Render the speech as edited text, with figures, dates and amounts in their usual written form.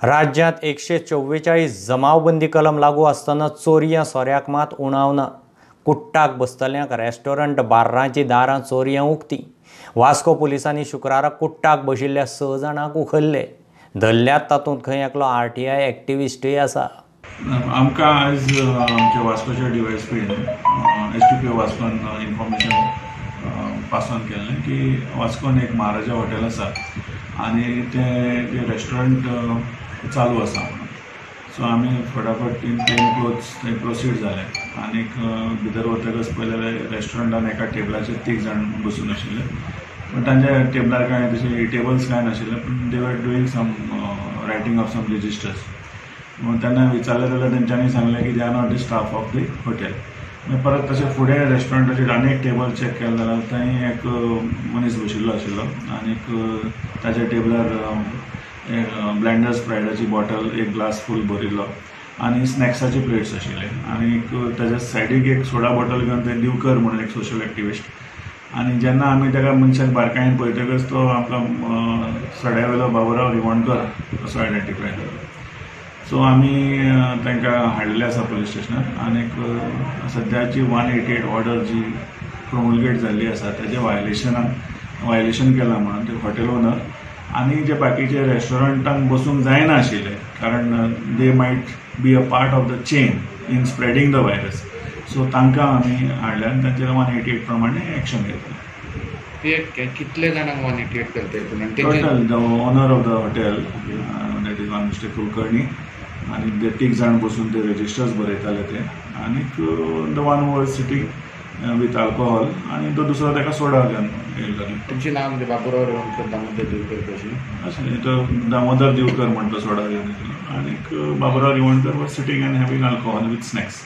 राज्यात 144 जमावबंदी कलम लागू असताना चोरयां सोऱ्याक मात उणावना। कुट्टाक बसतल्यांक रेस्टॉरंट बार्रांची दारां चोरयां उक्ती। वास्को पुलिसांनी शुक्राराक कुट्टाक बशिल्ल्या 6 जाणांक उखल्ले। धरल्यात तातूंत खंय एकलो RTI एक्टिविस्टूय आसा। आमकां आयज आमच्या वास्कोच्या DYSPन STPO वास्कोन इन्फॉर्मेशन पास ऑन केल्लें की वास्कोन एक महाराजा हॉटेल आसा आनी ते रेस्टॉरंट चालू आसा। सो आमी फटाफट प्लेन क्लोथ्स थंय प्रोसीड जाले आनी भितर वतकच पळयलें रेस्टॉरंटान एका टेबलाचेर 3 जाण बसून आशिल्ले, पण तांच्या टेबलार कांय तशें टेबल्स कांय नाशिल्ले, पूण they were doing some writing of some registers. तेन्ना विचारलें जाल्यार तेंच्यांनी सांगलें की they are not the staff of the hotel. परत तशें फुडें रेस्टॉरंटाचेर आनी एक टेबल चॅक केलें जाल्यार थंय एक मनीस बशिल्लो आशिल्लो आनी ताच्या टेबलार ब्लेंडर स्प्रायटाची बॉटल एक ग्लास फूल भरिल्लो आनी स्नॅक्साची प्लेट्स आशिल्ले आनी ताच्या सायडीक एक सोडा बॉटल घेवन थंय दिवकर म्हणून एक सोशल एक्टिविस्ट। आनी जेन्ना आमी ताका मनशाक बारकायेन पळयतकच तो आमकां सड्यावेलो बाबुराव रिवणकर असो आयडेंटिफाय जालो। सो आमी तांकां हाडलेले आसा पुलीस स्टेशनार आनी सद्याची 188 ऑर्डर जी प्रोमुलगेट जाल्ली आसा तेजें वायलेशन केलां म्हणून ते हॉटेल ओनर आनी जे बाकीचे रेस्टॉरंटान बसूंक जायना आशिल्ले, कारण they might be a part of the chain in spreading the virus. So तांकां आमी हाडले आनी तांचेर 188 प्रमाणे एक्शन घेतली। कितले जाणांक 188 करता? Total the owner of the hotel that is one mister Kulkarni आनी ते 3 जाण बसून ते रेजिस्टर्स बरयताले ते, आनी the one was sitting with alcohol आनी तो दुसरो ताका सोडा घेवन येयल्लो। तुमचें नांव म्हणजे बाबुराव रिवणकर दामोदर दिवकर कशी अशें तो दामोदर दिवकर म्हणटा सोडा घेवन येयल्लो आनी Baburao Rivankar was sitting and having alcohol with snacks.